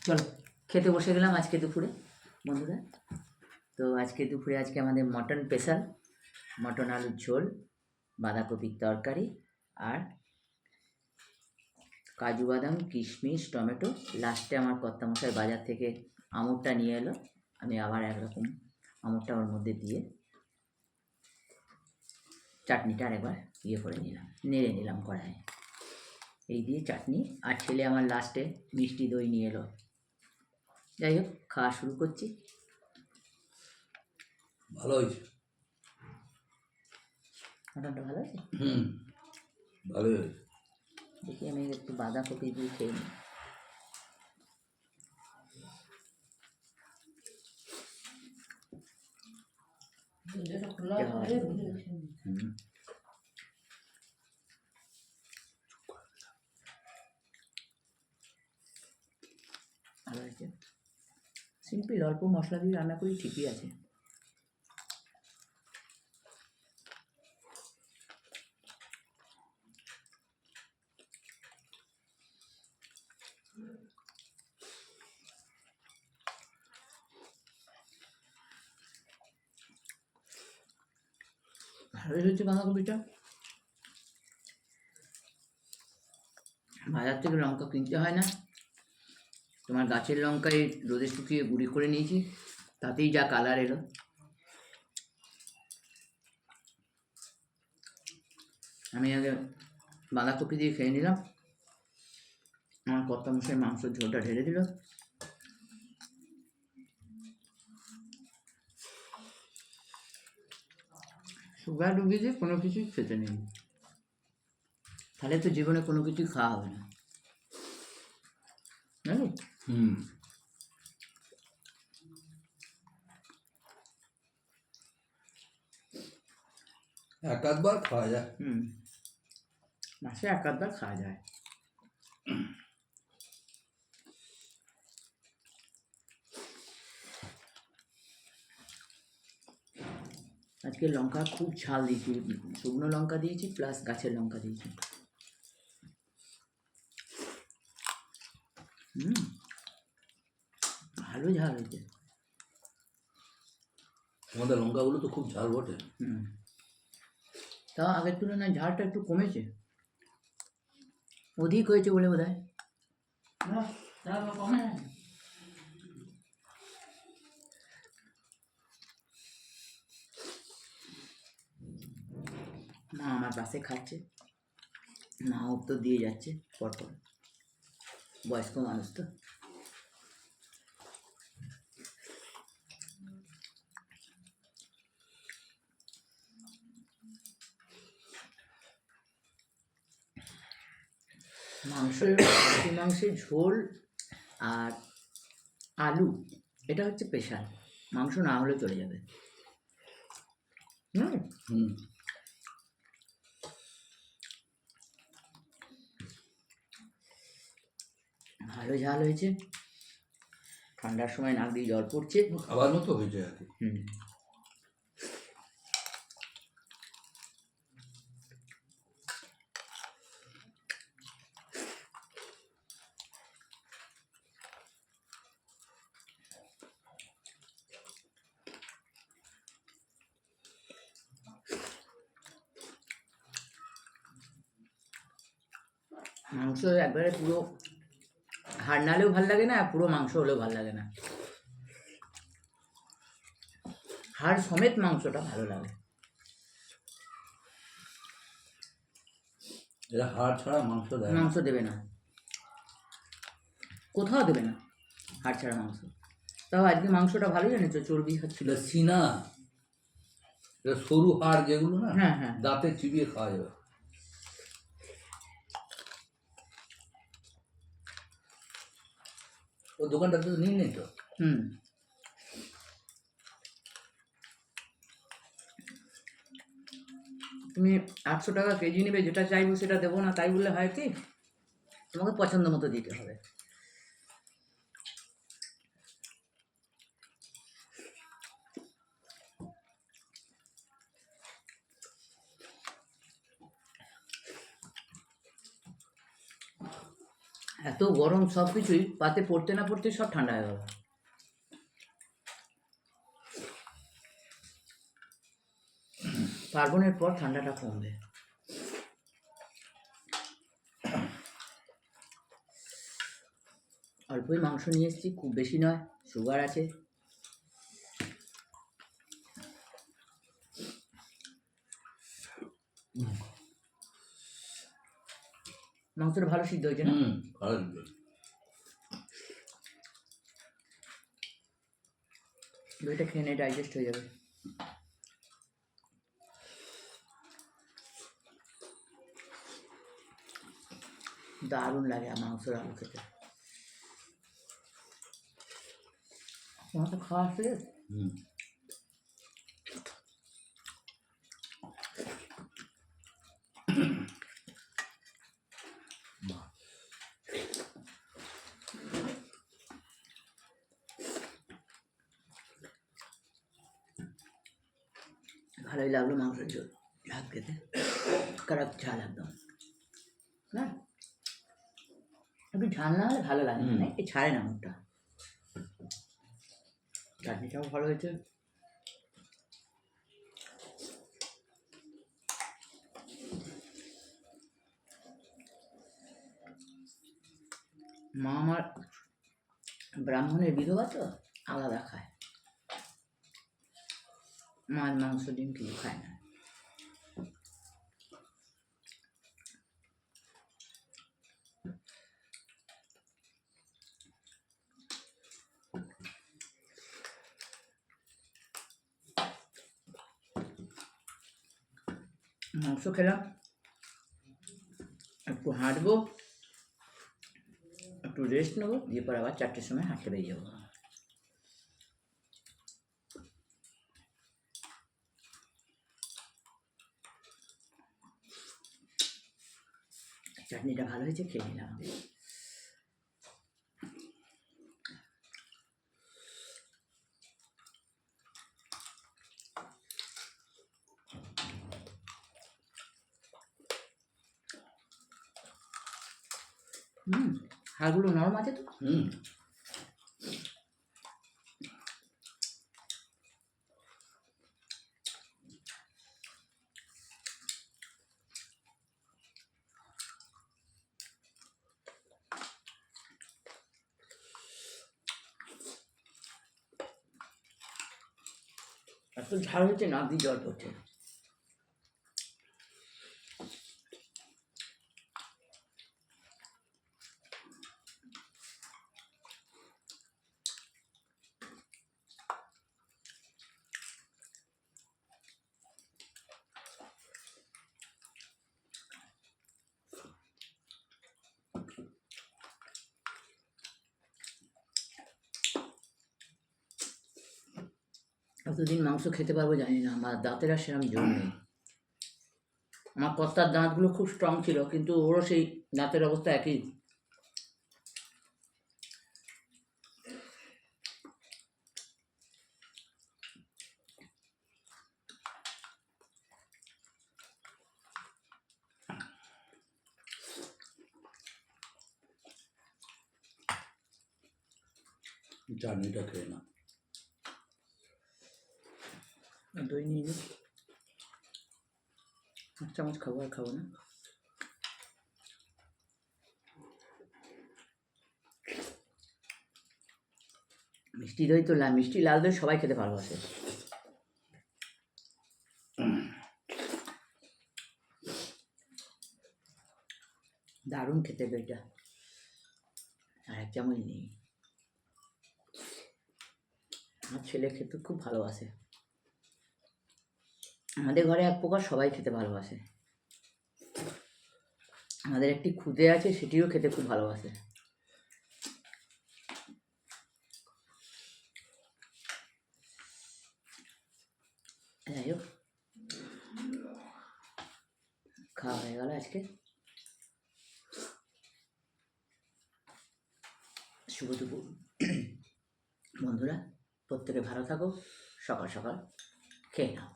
চলো খেতে বসে গেলাম আজকে দুপুরে বন্ধুরা। তো আজকে দুপুরে আমাদের মটন স্পেশাল, মটন আলুর ঝোল, বাঁধাকপির তরকারি আর কাজু বাদাম কিশমিশ টমেটো। লাস্টে আমার কর্তামশাই বাজার থেকে আমুরটা নিয়ে এলো, আমি আবার একরকম আমুরটা ওর মধ্যে দিয়ে চাটনিটা আরেকবার করে নিলাম, নেড়ে নিলাম কড়াইয়ে। এই দিয়ে চাটনি, আর ছেলে আমার লাস্টে মিষ্টি দই নিয়ে এলো। যাই হোক, খাওয়া শুরু করছি। ভালো হয়েছে, মটনটা ভালো আছে। ভালোই হয়েছে। দেখি আমি একটু বাঁধাকপি দিয়ে খেয়ে নিই। ভালো হয়েছে। সিম্পল অল্প মশলা দিয়ে রান্না করি, ঠিকই আছে। ভালোই হচ্ছে বাঁধাকপিটা। বাজার থেকে লঙ্কা কিনতে হয় না, তোমার গাছের লঙ্কায় রোদে শুকিয়ে গুঁড়ি করে নিয়েছি, তাতেই যা কালার এলো। আমি আগে বাঁধাকপি দিয়ে খেয়ে নিলাম, আমার কর্তামশাই মাংসের ঝোলটা ঢেলে দিল। সুগার রুগীদের কোনো কিছুই খেতে নেই, তাহলে তো জীবনে কোনো কিছুই খাওয়া হবে না, জানি। এক আধবার খাওয়া যায়। মাসে এক আধবার খাওয়া যায়। আজকে লঙ্কা খুব ঝাল দিয়েছি, শুকনো লঙ্কা দিয়েছি প্লাস গাছের লঙ্কা দিয়েছি। ভালো ঝাল হয়েছে। আমাদের লঙ্কাগুলো তো খুব ঝাল বটে। তাও আগের তুলনায় ঝালটা একটু কমেছে, অধিক হয়েছে বলে বোধ হয়। মা আমার পাশে খাচ্ছে, মা উত্তর দিয়ে যাচ্ছে পরপর, বয়স্ক মানুষ তো। মাংসের ঝোল আর আলু, এটা হচ্ছে স্পেশাল। মাংস না হলে চলে যাবে। ভালো ঝাল হয়েছে, ঠান্ডার সময় নাক দিয়ে জল পড়ছে, খাবার মতো হয়েছে আর কি। মাংস একবারে পুরো হাড় নালেও ভাল লাগে না, পুরো মাংস হলেও ভাল লাগে না, হাড় সমেত মাংসটা ভালো লাগে। এরা হাড় ছাড়া মাংস দেয়, মাংস দেবে না, কোথাও দেবে না হাড় ছাড়া মাংস। তাও আজকে মাংসটা ভালো জানিস, চর্বি ছিল। সিনা সরু হাড় যেগুলো না, হ্যাঁ, দাঁতে চিবিয়ে খাওয়া যাবে। ও দোকানটা তো নিয়ে নেই তো। তুমি 800 টাকা কেজি নেবে, যেটা চাইবো সেটা দেবো না তাই বললে হয় কি? তোমাকে পছন্দ মতো দিতে হবে। এত গরম সব কিছুই পাতে পড়তে না পড়তে সব ঠান্ডা হয়ে গেল। পার্বণের পর ঠান্ডাটা কমবে। অল্পই মাংস নিয়ে এসেছি, খুব বেশি নয়, সুগার আছে। মাংসটা ভালো সিদ্ধ হয়েছে না? ভালো লাগবে। দইটা খেয়ে নিয়ে ডাইজেস্ট হয়ে যাবে। দারুণ লাগে আর মাংসের আলু খেতে। তোমার তো খাওয়া শেষ। ভালোই লাগলো মাংসের ঝোল ভাত খেতে, কারাক ঝাল একদম না, একটু ঝাল না হলে ভালো লাগে না, একটু ছাড়ে না মুখটা। চাটনিটাও ভালো হয়েছে। মা আমার ব্রাহ্মণের বিধবা তো আলাদা খায়, মাছ মাংস ডিম কিছু খায় না। মাংস খেলাম, একটু হাঁটবো, একটু রেস্ট নেবো, দিয়ে পরে আবার 4টের সময় হাঁটতে বেরিয়ে যাবো। চাটনিটা ভালো হয়েছে, খেয়ে নিলাম। হাড়গুলো নরম আছে তো। এত ঝাল হচ্ছে, নাক দিয়ে জল পড়ছে। এতদিন মাংস খেতে পারবো জানি না, আমার দাঁতের আর সেরকম জোর নেই। আমার কর্তার দাঁতগুলো খুব স্ট্রং ছিল, কিন্তু ওরও সেই দাঁতের অবস্থা একই। চাটনিটা খেয়ে না। দই নিয়ে নিই, 1 চামচ খাবো, আর খাবো না। মিষ্টি দই তো মিষ্টি লাল দই সবাই খেতে ভালোবাসে। দারুণ খেতে দইটা। আর 1 চামচ নিই। আমার ছেলে খেতে খুব ভালোবাসে। আমাদের ঘরে এক প্রকার সবাই খেতে ভালোবাসে। আমাদের একটি খুদে আছে, সেটিও খেতে খুব ভালোবাসে। যাই হোক, খাওয়া হয়ে গেল আজকে। শুভ দুপুর বন্ধুরা, প্রত্যেকে ভালো থাকো, সকাল সকাল খেয়ে নাও।